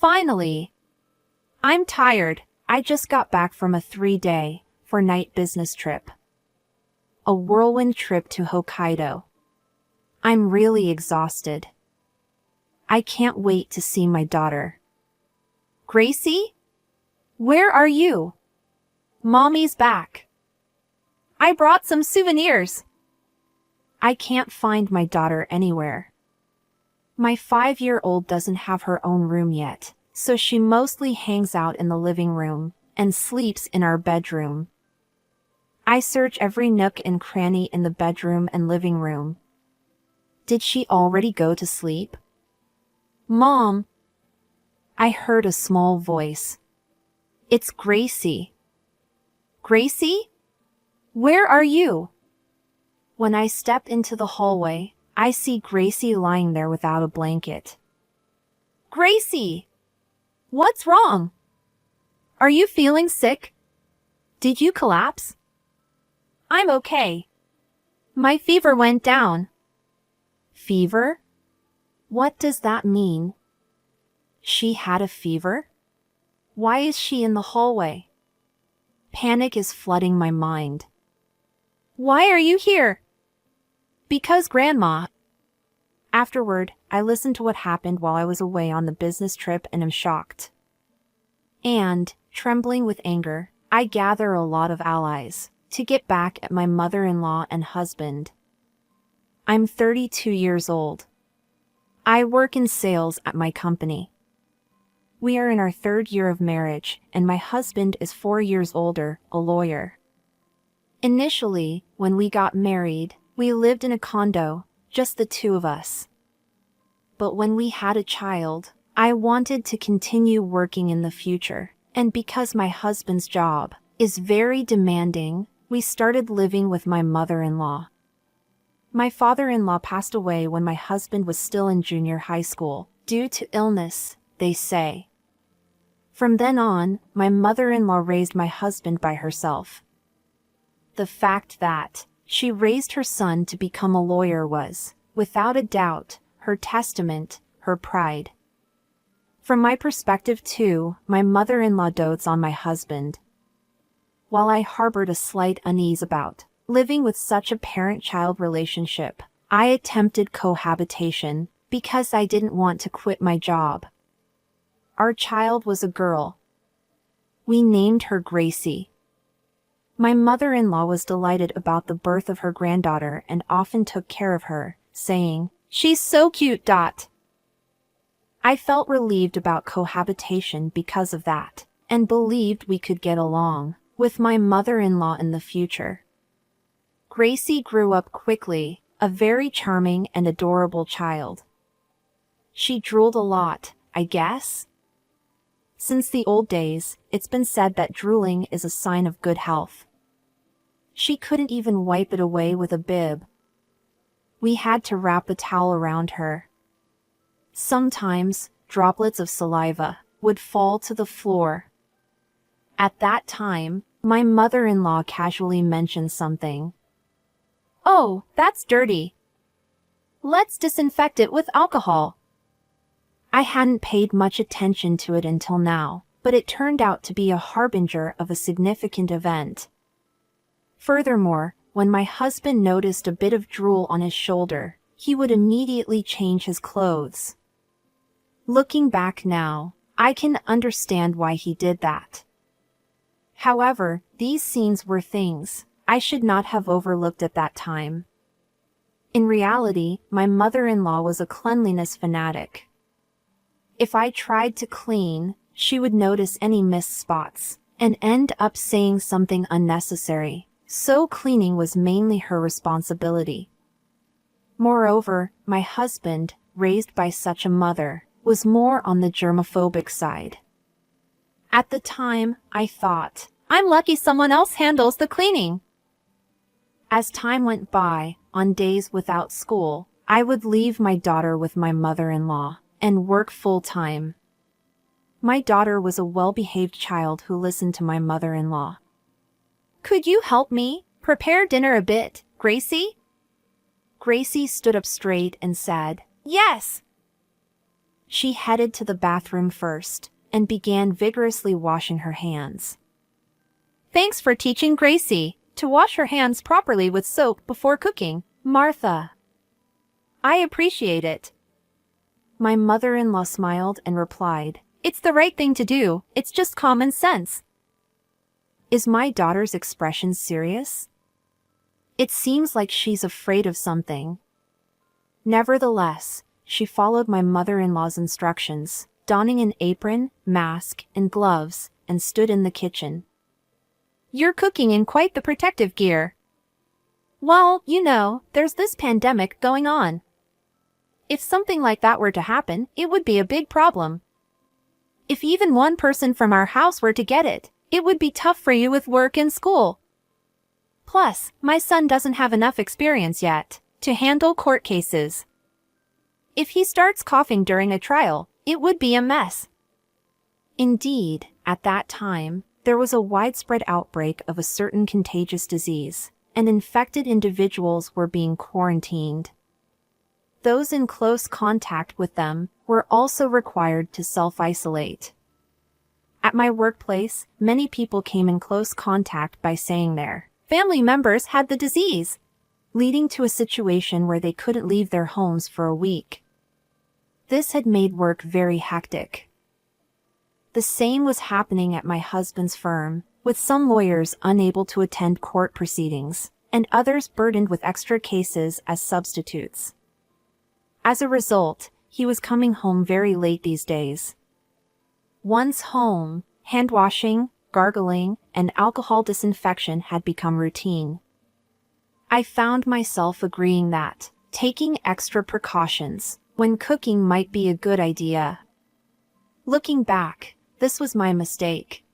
Finally! I'm tired. I just got back from a 3-day, 4-night business trip. A whirlwind trip to Hokkaido. I'm really exhausted. I can't wait to see my daughter. Gracie? Where are you? Mommy's back. I brought some souvenirs. I can't find my daughter anywhere. My 5-year-old doesn't have her own room yet, so she mostly hangs out in the living room and sleeps in our bedroom. I search every nook and cranny in the bedroom and living room. Did she already go to sleep? Mom! I heard a small voice. It's Gracie. Gracie? Where are you? When I step into the hallway, I see Gracie lying there without a blanket. Gracie! What's wrong? Are you feeling sick? Did you collapse? I'm okay. My fever went down. Fever? What does that mean? She had a fever? Why is she in the hallway? Panic is flooding my mind. Why are you here? Because Grandma. Afterward, I listened to what happened while I was away on the business trip and am shocked. And, trembling with anger, I gather a lot of allies to get back at my mother-in-law and husband. I'm 32 years old. I work in sales at my company. We are in our 3rd year of marriage, and my husband is 4 years older, a lawyer. Initially, when we got married, we lived in a condo, just the two of us. But when we had a child, I wanted to continue working in the future, and because my husband's job is very demanding, we started living with my mother-in-law. My father-in-law passed away when my husband was still in junior high school, due to illness, they say. From then on, my mother-in-law raised my husband by herself. The fact that she raised her son to become a lawyer was, without a doubt, her testament, her pride. From my perspective too, my mother-in-law dotes on my husband. While I harbored a slight unease about living with such a parent-child relationship, I attempted cohabitation because I didn't want to quit my job. Our child was a girl. We named her Gracie. My mother-in-law was delighted about the birth of her granddaughter and often took care of her, saying, "She's so cute." I felt relieved about cohabitation because of that, and believed we could get along with my mother-in-law in the future. Gracie grew up quickly, a very charming and adorable child. She drooled a lot, I guess. Since the old days, it's been said that drooling is a sign of good health. She couldn't even wipe it away with a bib. We had to wrap a towel around her. Sometimes, droplets of saliva would fall to the floor. At that time, my mother-in-law casually mentioned something. "Oh, that's dirty. Let's disinfect it with alcohol." I hadn't paid much attention to it until now, but it turned out to be a harbinger of a significant event. Furthermore, when my husband noticed a bit of drool on his shoulder, he would immediately change his clothes. Looking back now, I can understand why he did that. However, these scenes were things I should not have overlooked at that time. In reality, my mother-in-law was a cleanliness fanatic. If I tried to clean, she would notice any missed spots and end up saying something unnecessary, so cleaning was mainly her responsibility. Moreover, my husband, raised by such a mother, was more on the germophobic side. At the time, I thought, I'm lucky someone else handles the cleaning. As time went by, on days without school, I would leave my daughter with my mother-in-law and work full-time. My daughter was a well-behaved child who listened to my mother-in-law. "Could you help me prepare dinner a bit, Gracie?" Gracie stood up straight and said, "Yes." She headed to the bathroom first and began vigorously washing her hands. Thanks for teaching Gracie to wash her hands properly with soap before cooking, Martha. I appreciate it. My mother-in-law smiled and replied, It's the right thing to do, it's just common sense. Is my daughter's expression serious? It seems like she's afraid of something. Nevertheless, she followed my mother-in-law's instructions, donning an apron, mask, and gloves, and stood in the kitchen. You're cooking in quite the protective gear. Well, there's this pandemic going on. If something like that were to happen, it would be a big problem. If even one person from our house were to get it would be tough for you with work and school. Plus, my son doesn't have enough experience yet to handle court cases. If he starts coughing during a trial, it would be a mess. Indeed, at that time, there was a widespread outbreak of a certain contagious disease, and infected individuals were being quarantined. Those in close contact with them were also required to self-isolate. At my workplace, many people came in close contact by saying their family members had the disease, leading to a situation where they couldn't leave their homes for a week. This had made work very hectic. The same was happening at my husband's firm, with some lawyers unable to attend court proceedings, and others burdened with extra cases as substitutes. As a result, he was coming home very late these days. Once home, hand washing, gargling, and alcohol disinfection had become routine. I found myself agreeing that taking extra precautions when cooking might be a good idea. Looking back, this was my mistake.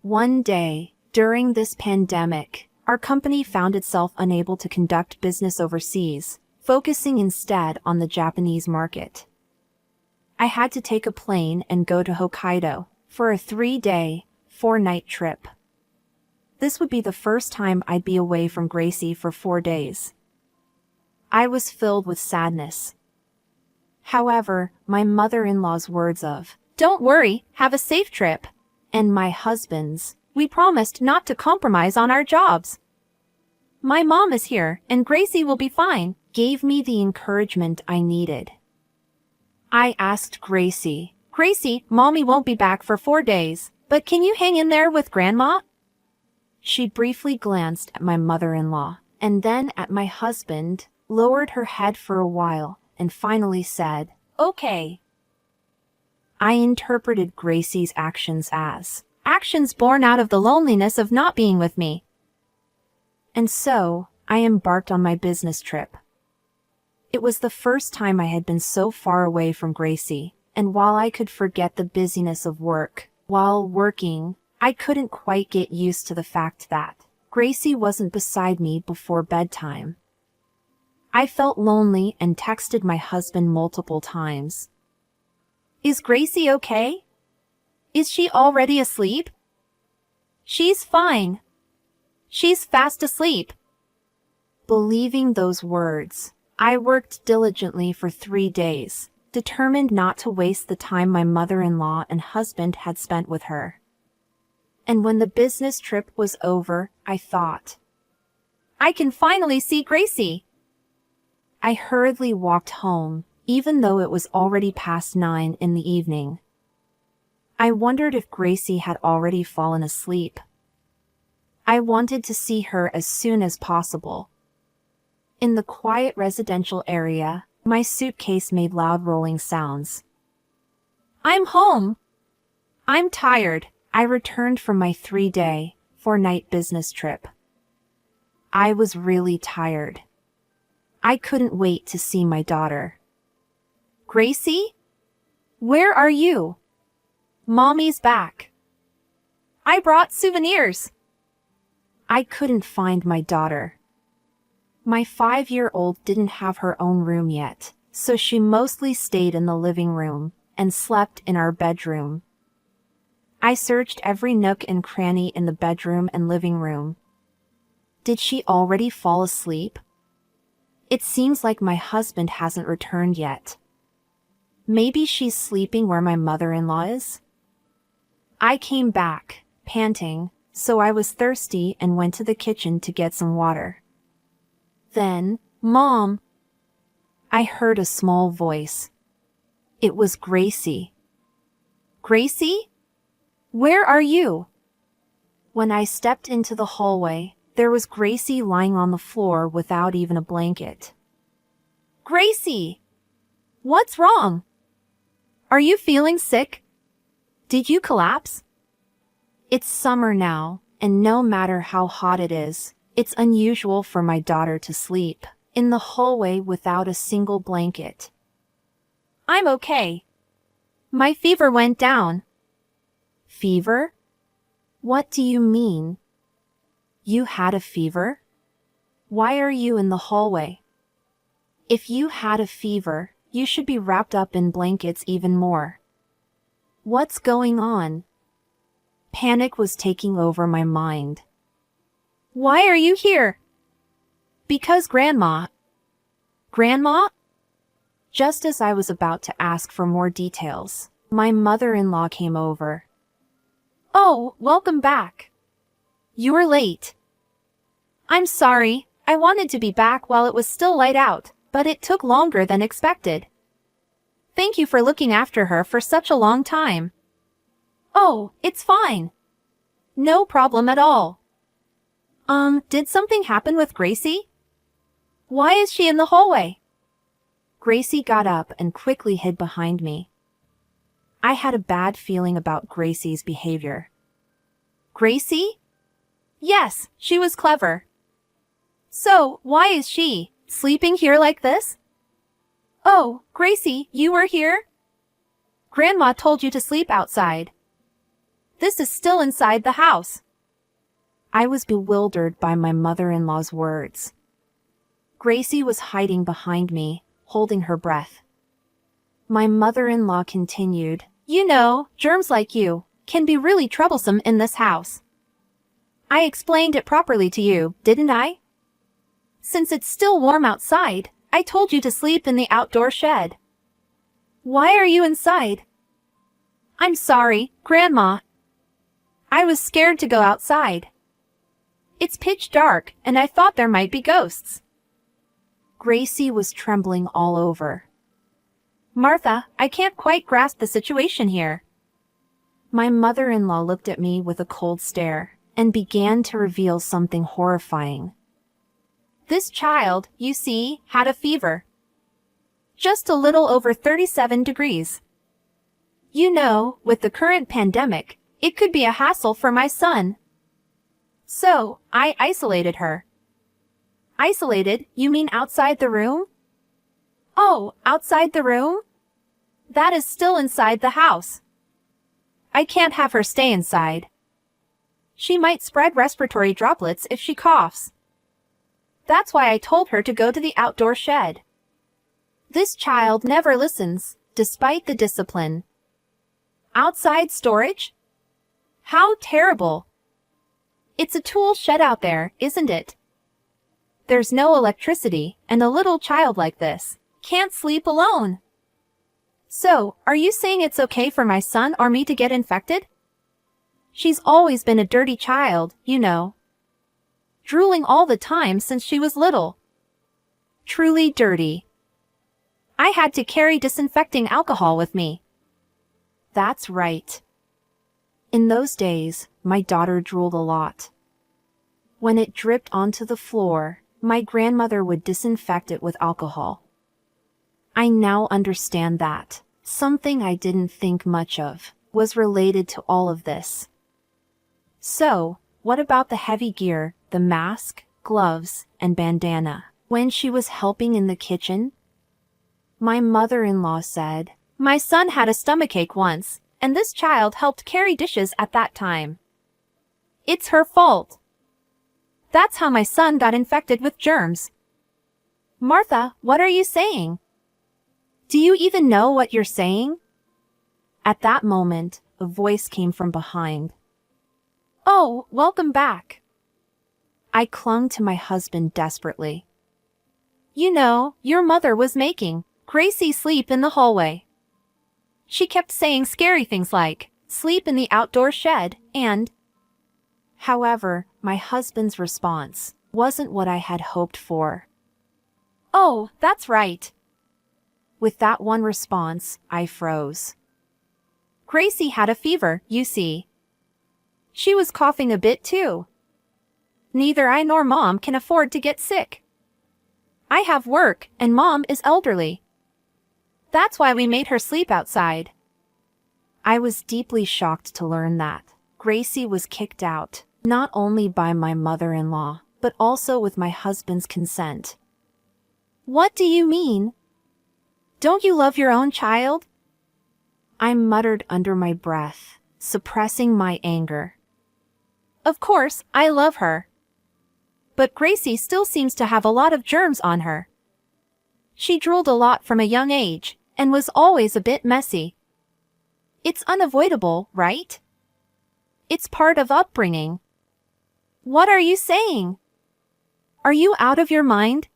One day, during this pandemic, our company found itself unable to conduct business overseas, focusing instead on the Japanese market. I had to take a plane and go to Hokkaido for a 3-day, 4-night trip. This would be the first time I'd be away from Gracie for 4 days. I was filled with sadness. However, my mother-in-law's words of, "Don't worry, have a safe trip," and my husband's, "We promised not to compromise on our jobs. My mom is here, and Gracie will be fine," gave me the encouragement I needed. I asked Gracie, "Gracie, Mommy won't be back for 4 days, but can you hang in there with Grandma?" She briefly glanced at my mother-in-law, and then at my husband, lowered her head for a while, and finally said, "Okay." I interpreted Gracie's actions as actions born out of the loneliness of not being with me. And so, I embarked on my business trip. It was the first time I had been so far away from Gracie, and while I could forget the busyness of work, while working, I couldn't quite get used to the fact that Gracie wasn't beside me before bedtime. I felt lonely and texted my husband multiple times. "Is Gracie okay? Is she already asleep?" "She's fine. She's fast asleep." Believing those words, I worked diligently for 3 days, determined not to waste the time my mother-in-law and husband had spent with her. And when the business trip was over, I thought, I can finally see Gracie. I hurriedly walked home, even though it was already past 9 in the evening. I wondered if Gracie had already fallen asleep. I wanted to see her as soon as possible. In the quiet residential area, my suitcase made loud rolling sounds. "I'm home. I'm tired." I returned from my 3-day, 4-night business trip. I was really tired. I couldn't wait to see my daughter. "Gracie? Where are you?" "Mommy's back. I brought souvenirs." I couldn't find my daughter. My 5-year-old didn't have her own room yet, so she mostly stayed in the living room and slept in our bedroom. I searched every nook and cranny in the bedroom and living room. Did she already fall asleep? It seems like my husband hasn't returned yet. Maybe she's sleeping where my mother-in-law is? I came back, panting, so I was thirsty and went to the kitchen to get some water. Then, Mom, I heard a small voice. It was Gracie. Gracie? Where are you? When I stepped into the hallway, there was Gracie lying on the floor without even a blanket. Gracie! What's wrong? Are you feeling sick? Did you collapse? It's summer now, and no matter how hot it is, it's unusual for my daughter to sleep in the hallway without a single blanket. I'm okay. My fever went down. Fever? What do you mean? You had a fever? Why are you in the hallway? If you had a fever, you should be wrapped up in blankets even more. What's going on? Panic was taking over my mind. Why are you here? Because Grandma. Grandma? Just as I was about to ask for more details, my mother-in-law came over. Oh, welcome back. You were late. I'm sorry, I wanted to be back while it was still light out, but it took longer than expected. Thank you for looking after her for such a long time. Oh, it's fine. No problem at all. Did something happen with Gracie? Why is she in the hallway? Gracie got up and quickly hid behind me. I had a bad feeling about Gracie's behavior. Gracie? Yes, she was clever. So, why is she sleeping here like this? Oh, Gracie, you were here? Grandma told you to sleep outside. This is still inside the house. I was bewildered by my mother-in-law's words. Gracie was hiding behind me, holding her breath. My mother-in-law continued, You know, germs like you can be really troublesome in this house. I explained it properly to you, didn't I? Since it's still warm outside, I told you to sleep in the outdoor shed. Why are you inside? I'm sorry, Grandma. I was scared to go outside. It's pitch dark, and I thought there might be ghosts. Gracie was trembling all over. Martha, I can't quite grasp the situation here. My mother-in-law looked at me with a cold stare and began to reveal something horrifying. This child, you see, had a fever. Just a little over 37 degrees. You know, with the current pandemic, it could be a hassle for my son. So, I isolated her. Isolated, you mean outside the room? Oh, outside the room? That is still inside the house. I can't have her stay inside. She might spread respiratory droplets if she coughs. That's why I told her to go to the outdoor shed. This child never listens, despite the discipline. Outside storage? How terrible! It's a tool shed out there, isn't it? There's no electricity, and a little child like this can't sleep alone. So, are you saying it's okay for my son or me to get infected? She's always been a dirty child, you know. Drooling all the time since she was little. Truly dirty. I had to carry disinfecting alcohol with me. That's right. In those days, my daughter drooled a lot. When it dripped onto the floor, my grandmother would disinfect it with alcohol. I now understand that something I didn't think much of was related to all of this. So, what about the heavy gear, the mask, gloves, and bandana, when she was helping in the kitchen? My mother-in-law said, My son had a stomachache once, and this child helped carry dishes at that time. It's her fault. That's how my son got infected with germs. Martha, what are you saying? Do you even know what you're saying? At that moment, a voice came from behind. Oh, welcome back. I clung to my husband desperately. You know, your mother was making Gracie sleep in the hallway. She kept saying scary things like, sleep in the outdoor shed, and... However, my husband's response wasn't what I had hoped for. Oh, that's right. With that one response, I froze. Gracie had a fever, you see. She was coughing a bit too. Neither I nor Mom can afford to get sick. I have work, and Mom is elderly. That's why we made her sleep outside. I was deeply shocked to learn that Gracie was kicked out, not only by my mother-in-law, but also with my husband's consent. What do you mean? Don't you love your own child? I muttered under my breath, suppressing my anger. Of course, I love her. But Gracie still seems to have a lot of germs on her. She drooled a lot from a young age, and was always a bit messy. It's unavoidable, right? It's part of upbringing. What are you saying? Are you out of your mind?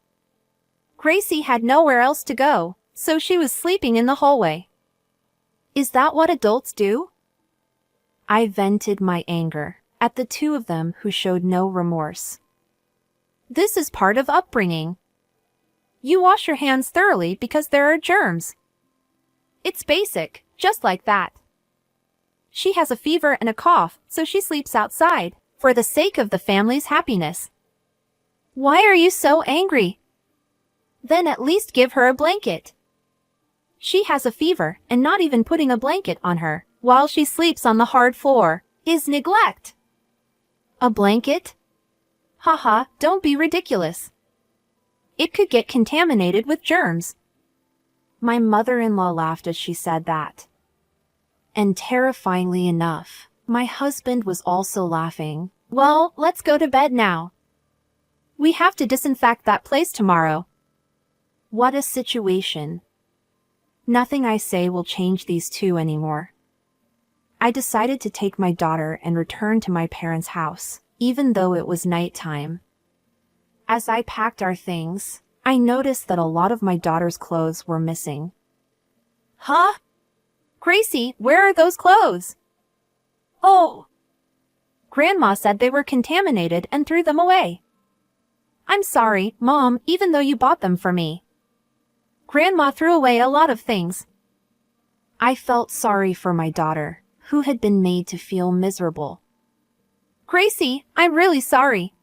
Gracie had nowhere else to go, so she was sleeping in the hallway. Is that what adults do? I vented my anger at the two of them who showed no remorse. This is part of upbringing. You wash your hands thoroughly because there are germs. It's basic, just like that. She has a fever and a cough, so she sleeps outside, for the sake of the family's happiness. Why are you so angry? Then at least give her a blanket. She has a fever, and not even putting a blanket on her, while she sleeps on the hard floor, is neglect. A blanket? Haha, don't be ridiculous. It could get contaminated with germs. My mother-in-law laughed as she said that. And terrifyingly enough, my husband was also laughing. Well, let's go to bed now. We have to disinfect that place tomorrow. What a situation. Nothing I say will change these two anymore. I decided to take my daughter and return to my parents' house, even though it was nighttime. As I packed our things, I noticed that a lot of my daughter's clothes were missing. Huh? Gracie, where are those clothes? Oh! Grandma said they were contaminated and threw them away. I'm sorry, Mom, even though you bought them for me. Grandma threw away a lot of things. I felt sorry for my daughter, who had been made to feel miserable. Gracie, I'm really sorry.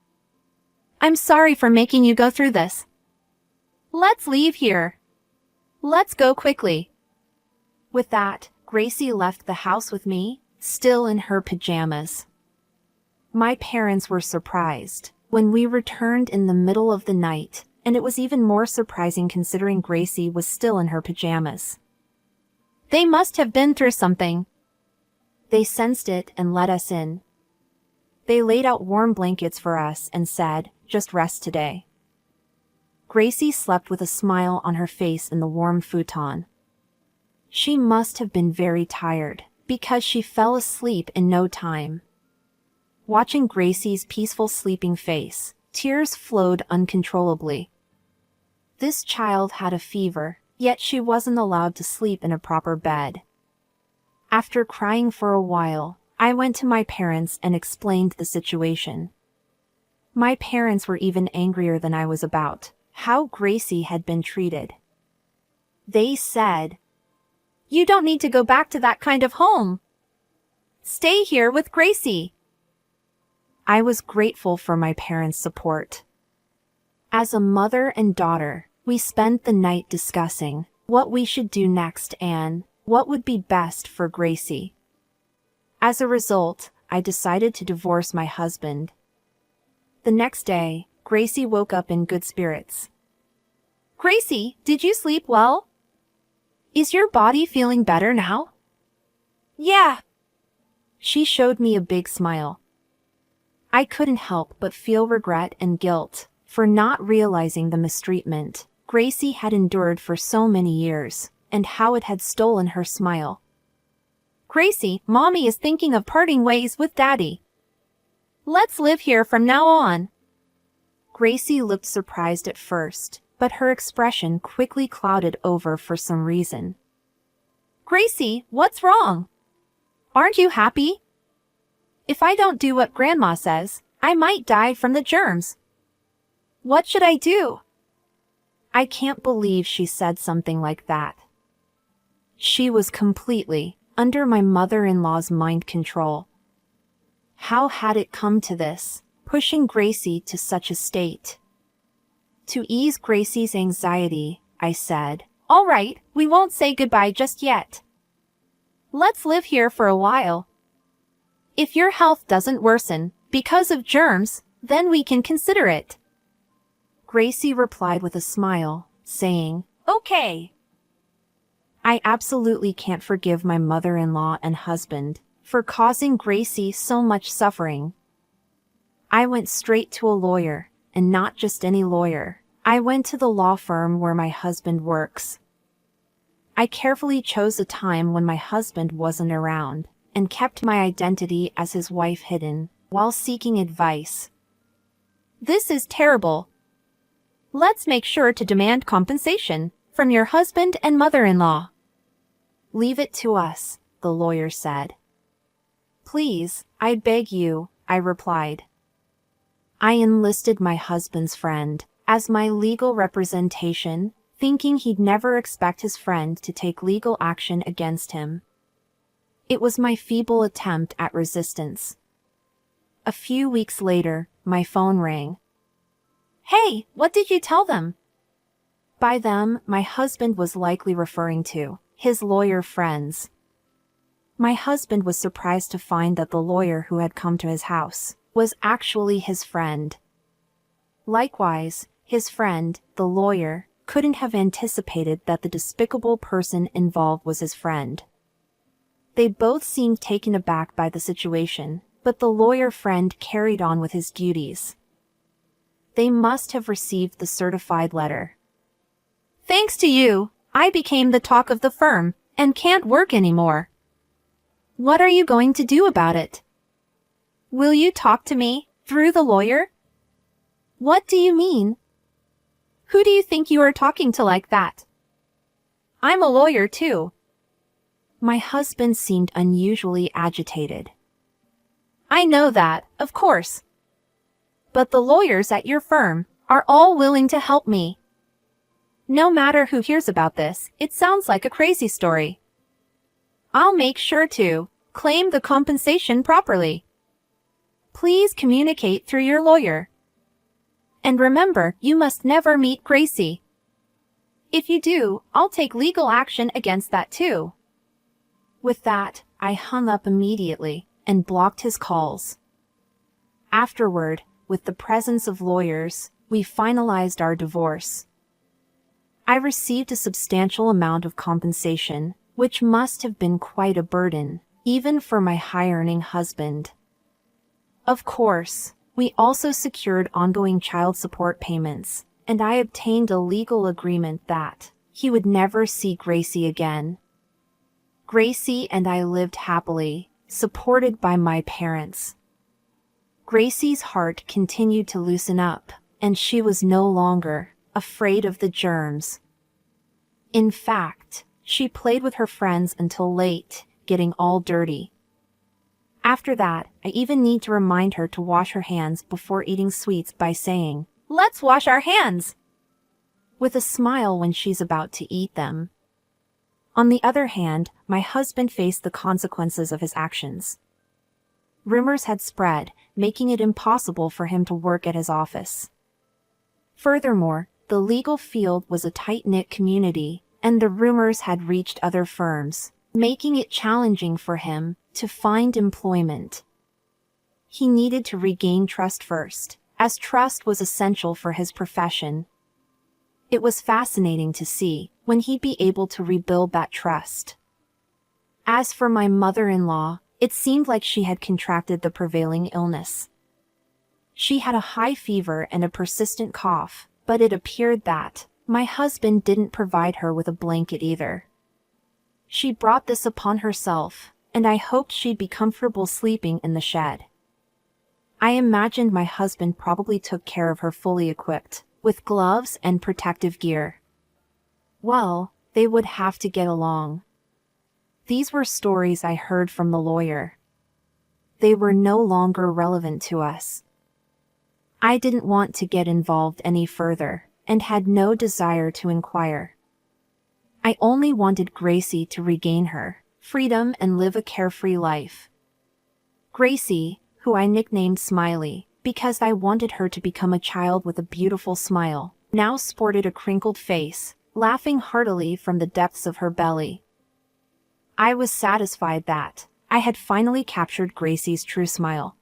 I'm sorry for making you go through this. Let's leave here. Let's go quickly. With that, Gracie left the house with me, still in her pajamas. My parents were surprised when we returned in the middle of the night, and it was even more surprising considering Gracie was still in her pajamas. They must have been through something. They sensed it and let us in. They laid out warm blankets for us and said, just rest today. Gracie slept with a smile on her face in the warm futon. She must have been very tired, because she fell asleep in no time. Watching Gracie's peaceful sleeping face, tears flowed uncontrollably. This child had a fever, yet she wasn't allowed to sleep in a proper bed. After crying for a while, I went to my parents and explained the situation. My parents were even angrier than I was about how Gracie had been treated. They said, "You don't need to go back to that kind of home. Stay here with Gracie." I was grateful for my parents' support. As a mother and daughter, we spent the night discussing what we should do next and what would be best for Gracie. As a result, I decided to divorce my husband. The next day, Gracie woke up in good spirits. Gracie, did you sleep well? Is your body feeling better now? Yeah. She showed me a big smile. I couldn't help but feel regret and guilt for not realizing the mistreatment Gracie had endured for so many years, and how it had stolen her smile. Gracie, Mommy is thinking of parting ways with Daddy. Let's live here from now on. Gracie looked surprised at first, but her expression quickly clouded over for some reason. Gracie, what's wrong? Aren't you happy? If I don't do what Grandma says, I might die from the germs. What should I do? I can't believe she said something like that. She was completely under my mother-in-law's mind control. How had it come to this, pushing Gracie to such a state? To ease Gracie's anxiety, I said, "All right, we won't say goodbye just yet. Let's live here for a while. If your health doesn't worsen because of germs, then we can consider it." Gracie replied with a smile, saying, "Okay." I absolutely can't forgive my mother-in-law and husband for causing Gracie so much suffering. I went straight to a lawyer, and not just any lawyer. I went to the law firm where my husband works. I carefully chose a time when my husband wasn't around, and kept my identity as his wife hidden, while seeking advice. "This is terrible. Let's make sure to demand compensation from your husband and mother-in-law." "Leave it to us," the lawyer said. "Please, I beg you," I replied. I enlisted my husband's friend as my legal representation, thinking he'd never expect his friend to take legal action against him. It was my feeble attempt at resistance. A few weeks later, my phone rang. "Hey, what did you tell them?" By them, my husband was likely referring to his lawyer friends. My husband was surprised to find that the lawyer who had come to his house was actually his friend. Likewise, his friend, the lawyer, couldn't have anticipated that the despicable person involved was his friend. They both seemed taken aback by the situation, but the lawyer friend carried on with his duties. They must have received the certified letter. "Thanks to you, I became the talk of the firm, and can't work anymore. What are you going to do about it? Will you talk to me, through the lawyer?" "What do you mean? Who do you think you are talking to like that?" "I'm a lawyer too." My husband seemed unusually agitated. "I know that, of course. But the lawyers at your firm are all willing to help me. No matter who hears about this, it sounds like a crazy story. I'll make sure to claim the compensation properly. Please communicate through your lawyer. And remember, you must never meet Gracie. If you do, I'll take legal action against that too." With that, I hung up immediately and blocked his calls. Afterward, with the presence of lawyers, we finalized our divorce. I received a substantial amount of compensation, which must have been quite a burden, even for my high-earning husband. Of course, we also secured ongoing child support payments, and I obtained a legal agreement that he would never see Gracie again. Gracie and I lived happily, supported by my parents. Gracie's heart continued to loosen up, and she was no longer afraid of the germs. In fact, she played with her friends until late, getting all dirty. After that, I even need to remind her to wash her hands before eating sweets by saying, "Let's wash our hands," with a smile when she's about to eat them. On the other hand, my husband faced the consequences of his actions. Rumors had spread, making it impossible for him to work at his office. Furthermore, the legal field was a tight-knit community, and the rumors had reached other firms, making it challenging for him to find employment. He needed to regain trust first, as trust was essential for his profession. It was fascinating to see when he'd be able to rebuild that trust. As for my mother-in-law, it seemed like she had contracted the prevailing illness. She had a high fever and a persistent cough, but it appeared that my husband didn't provide her with a blanket either. She brought this upon herself, and I hoped she'd be comfortable sleeping in the shed. I imagined my husband probably took care of her fully equipped, with gloves and protective gear. Well, they would have to get along. These were stories I heard from the lawyer. They were no longer relevant to us. I didn't want to get involved any further, and had no desire to inquire. I only wanted Gracie to regain her freedom and live a carefree life. Gracie, who I nicknamed Smiley, because I wanted her to become a child with a beautiful smile, now sported a crinkled face, laughing heartily from the depths of her belly. I was satisfied that I had finally captured Gracie's true smile.